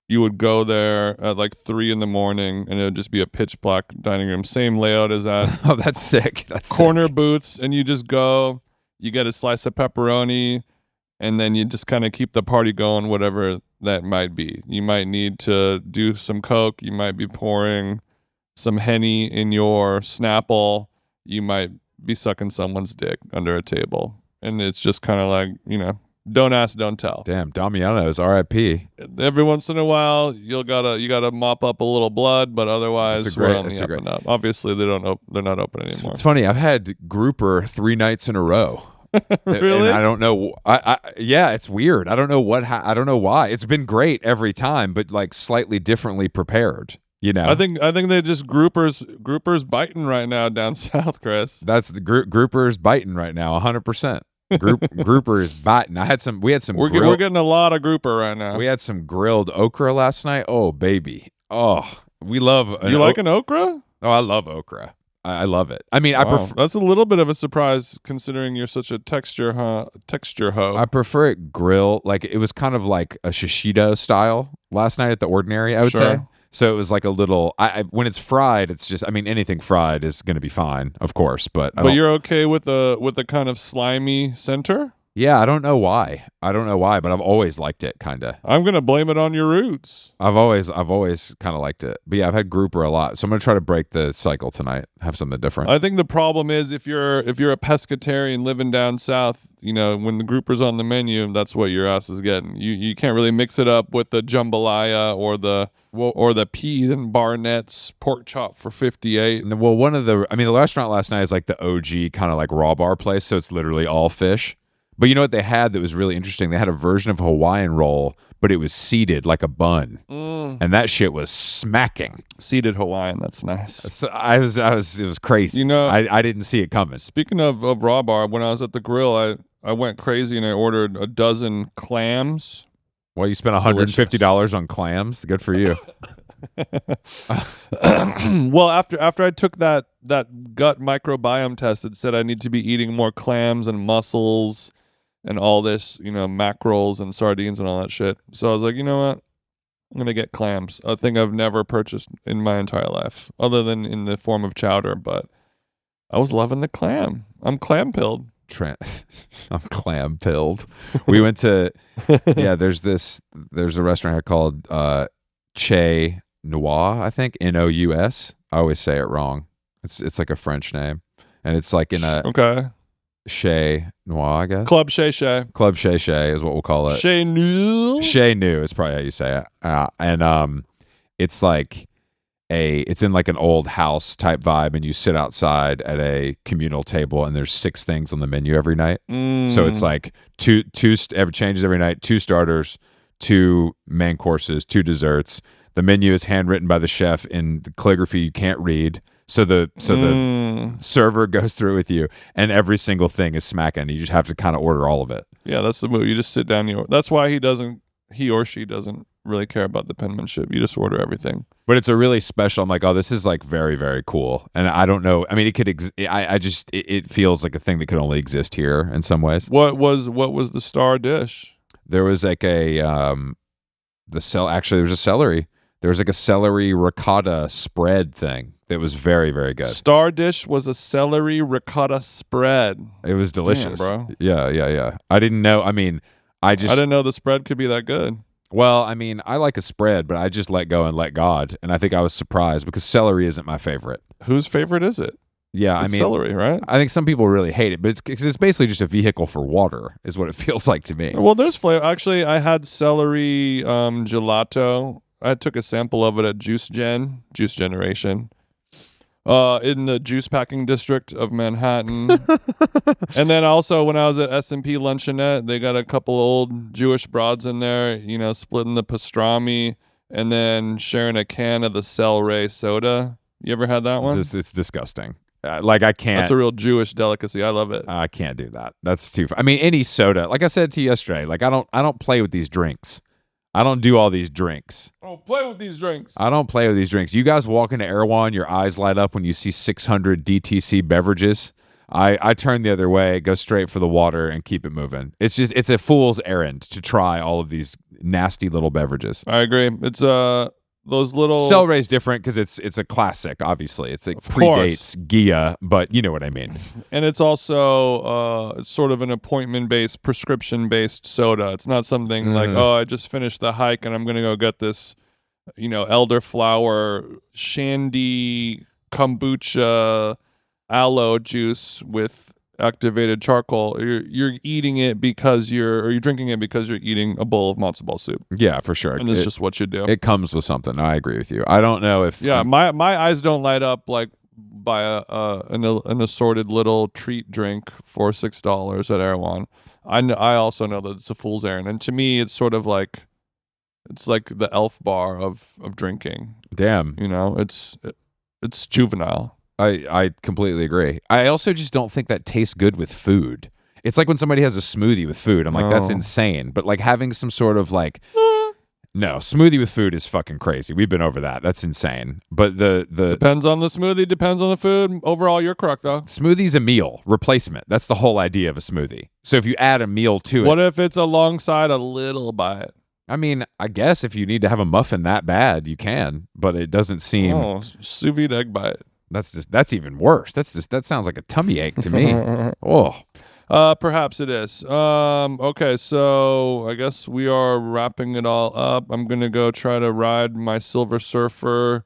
You would go there at like 3 a.m. and it would just be a pitch black dining room. Same layout as that.
Oh, that's sick. That's
corner
sick.
booths, and you just go. You get a slice of pepperoni, and then you just kind of keep the party going, whatever that might be. You might need to do some Coke. You might be pouring some Henny in your Snapple. You might be sucking someone's dick under a table, and it's just kind of like, don't ask, don't tell.
Damn, Damiano's R.I.P.
Every once in a while, you gotta mop up a little blood, but otherwise, we're on the up and up. Obviously, they're not open anymore.
It's funny. I've had grouper 3 nights in a row.
Really?
And I don't know. Yeah, it's weird. I don't know I don't know why. It's been great every time, but like slightly differently prepared.
I think they just groupers biting right now down south, Chris.
That's the groupers biting right now, 100%. Grouper is biting. We had some.
We're getting a lot of grouper right now.
We had some grilled okra last night. Oh baby. Oh, we love.
You like an okra?
Oh, I love okra. I love it. I mean,
wow.
I prefer.
That's a little bit of a surprise considering you're such a texture hoe.
I prefer it grill. Like it was kind of like a shishito style last night at the Ordinary. I would say. So it was like a little. When it's fried, it's just. I mean, anything fried is going to be fine, of course. But
you're okay with the kind of slimy center.
Yeah, I don't know why. I don't know why, but I've always liked it, kind of.
I'm gonna blame it on your roots.
I've always kind of liked it. But yeah, I've had grouper a lot, so I'm gonna try to break the cycle tonight. Have something different.
I think the problem is if you're a pescatarian living down south, when the grouper's on the menu, that's what your ass is getting. You can't really mix it up with the jambalaya or the pea and Barnett's pork chop for 58.
Well, the restaurant last night is like the OG kind of like raw bar place, so it's literally all fish. But you know what they had that was really interesting? They had a version of a Hawaiian roll, but it was seeded like a bun, and that shit was smacking.
Seeded Hawaiian, that's nice.
So it was crazy. I didn't see it coming.
Speaking of raw bar, when I was at the grill, I went crazy and I ordered a dozen clams.
Well, you spent $150 on clams. Good for you.
Well, after I took that gut microbiome test, it said I need to be eating more clams and mussels and all this, mackerels and sardines and all that shit. So I was like, you know what? I'm going to get clams. A thing I've never purchased in my entire life, other than in the form of chowder. But I was loving the clam. I'm clam-pilled.
I'm clam-pilled. We went to, there's a restaurant here called Che Noir, I think, Nous. I always say it wrong. It's like a French name. And it's like in a...
Okay.
Chez Noir, I guess.
Club Chez Chez.
Club Chez Chez is what we'll call it.
Chez Nu.
Chez Nu is probably how you say it. And it's like it's in like an old house type vibe, and you sit outside at a communal table, and there's 6 things on the menu every night. So it's like changes every night, 2 starters, 2 main courses, 2 desserts. The menu is handwritten by the chef in the calligraphy you can't read. So the server goes through with you, and every single thing is smacking. You just have to kind of order all of it.
Yeah, that's the move. You just sit down. That's why he or she doesn't really care about the penmanship. You just order everything.
But it's a really special. I'm like, oh, this is like very, very cool. And I don't know. I mean, it could. It feels like a thing that could only exist here in some ways.
What was the star dish?
There was like actually, there was a celery. There was like a celery ricotta spread thing that was very, very good.
Star dish was a celery ricotta spread.
It was delicious.
Damn, bro.
Yeah. I didn't know. I mean, I didn't
know the spread could be that good.
Well, I mean, I like a spread, but I just let go and let God. And I think I was surprised because celery isn't my favorite.
Whose favorite is it?
Yeah,
it's celery, right?
I think some people really hate it, but it's basically just a vehicle for water, is what it feels like to me.
Well, there's flavor. Actually, I had celery gelato. I took a sample of it at Juice Generation, in the juice packing district of Manhattan. And then also when I was at S&P Luncheonette, they got a couple old Jewish broads in there, splitting the pastrami and then sharing a can of the celery soda. You ever had that one?
It's disgusting. I can't.
That's a real Jewish delicacy. I love it.
I can't do that. That's too. I mean, any soda. Like I said to you yesterday, I don't play with these drinks. I don't do all these drinks.
I don't play with these drinks.
I don't play with these drinks. You guys walk into Erewhon, your eyes light up when you see 600 DTC beverages. I turn the other way, go straight for the water, and keep it moving. It's a fool's errand to try all of these nasty little beverages.
I agree. It's those little
celery's different because it's a classic. Obviously, it's like predates Gia, but you know what I mean.
And it's also it's sort of an appointment-based, prescription-based soda. It's not something like, I just finished the hike and I'm gonna go get this, elderflower shandy kombucha aloe juice with activated charcoal. You're eating it because you're drinking it because you're eating a bowl of matzo ball soup.
Yeah, for sure.
And it's just what you do.
It comes with something. I agree with you. I don't know if
my eyes don't light up like by an assorted little treat drink for $6 at Erewhon. I also know that it's a fool's errand, and to me, it's sort of like the Elf bar of drinking.
Damn,
it's juvenile.
I completely agree. I also just don't think that tastes good with food. It's like when somebody has a smoothie with food. I'm like, that's insane. But like having some sort of like, no, smoothie with food is fucking crazy. We've been over that. That's insane. But the
depends on the smoothie, depends on the food. Overall, you're correct though.
Smoothie's a meal replacement. That's the whole idea of a smoothie. So if you add a meal to it,
what if it's alongside a little bite?
I mean, I guess if you need to have a muffin that bad, you can. But it doesn't seem
sous vide egg bite.
That's even worse. That sounds like a tummy ache to me. Oh,
Perhaps it is. Okay, so I guess we are wrapping it all up. I'm gonna go try to ride my Silver Surfer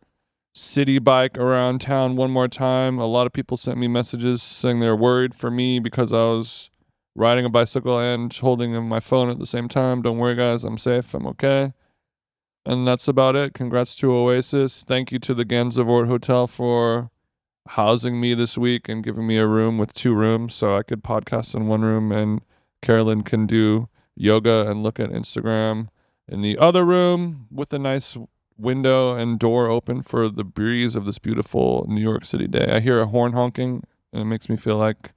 city bike around town one more time. A lot of people sent me messages saying they're worried for me because I was riding a bicycle and holding my phone at the same time. Don't worry, guys. I'm safe. I'm okay. And that's about it. Congrats to Oasis. Thank you to the Gansevoort Hotel for housing me this week and giving me a room with 2 rooms so I could podcast in one room and Carolyn can do yoga and look at Instagram in the other room with a nice window and door open for the breeze of this beautiful New York City day. I hear a horn honking and it makes me feel like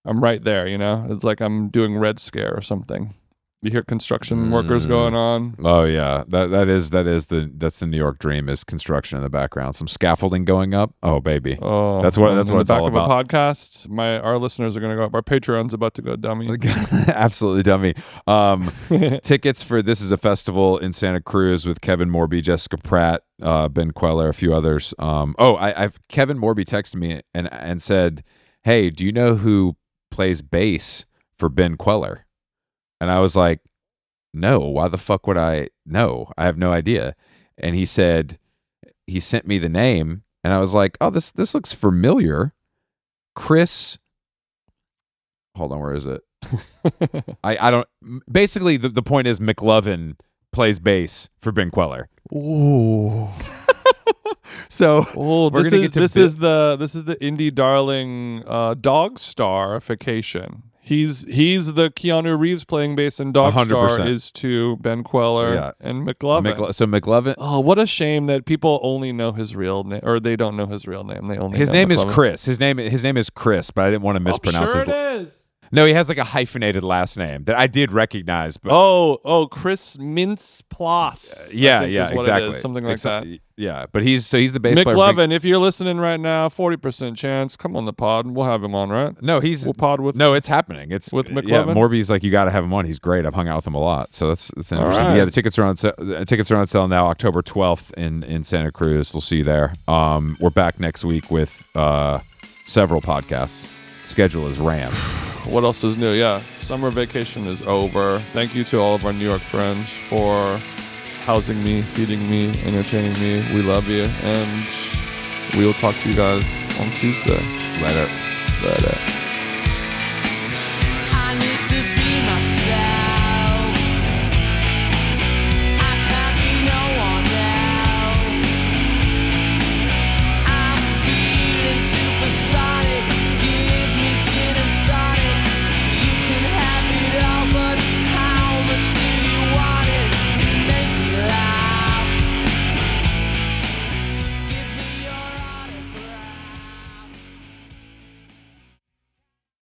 I'm right there, you know? It's like I'm doing Red Scare or something. You hear construction workers going on.
Oh yeah, that's the New York dream is construction in the background, some scaffolding going up. Oh baby, that's what it's all about.
In the back of a podcast, our listeners are going to go up. Our Patreon's about to go dummy.
Absolutely dummy. Tickets for This Is a Festival in Santa Cruz with Kevin Morby, Jessica Pratt, Ben Queller, a few others. I've Kevin Morby texted me and said, "Hey, do you know who plays bass for Ben Queller?" And I was like, no, why the fuck would I know? I have no idea. And he said, he sent me the name, and I was like, oh, this looks familiar. Chris, hold on, where is it? I don't, basically the point is McLovin plays bass for Ben Queller.
Ooh.
So
this is the indie darling dog starification. He's the Keanu Reeves playing bass in Dog 100%. Star is to Ben Queller and McLovin.
So McLovin.
Oh, what a shame that people only know his real name, or they don't know his real name. They only
his
know
name
McLovin.
is Chris. His name is Chris, but I didn't want to mispronounce his.
It is.
No, he has like a hyphenated last name that I did recognize. But
Chris Mintz Plas.
Exactly.
Something like that.
Yeah, but he's the bass player.
McLovin, if you're listening right now, 40% chance. Come on the pod, we'll have him on, right?
No,
we'll pod with.
No, it's happening. It's
with McLovin.
Yeah, Morby's like, you got to have him on. He's great. I've hung out with him a lot, so that's interesting. Right. Yeah, the tickets are on sale now, October 12th in Santa Cruz. We'll see you there. We're back next week with several podcasts. Schedule is rammed.
What else is new? Yeah, summer vacation is over. Thank you to all of our New York friends for housing me, feeding me, entertaining me. We love you, and we will talk to you guys on Tuesday.
Later.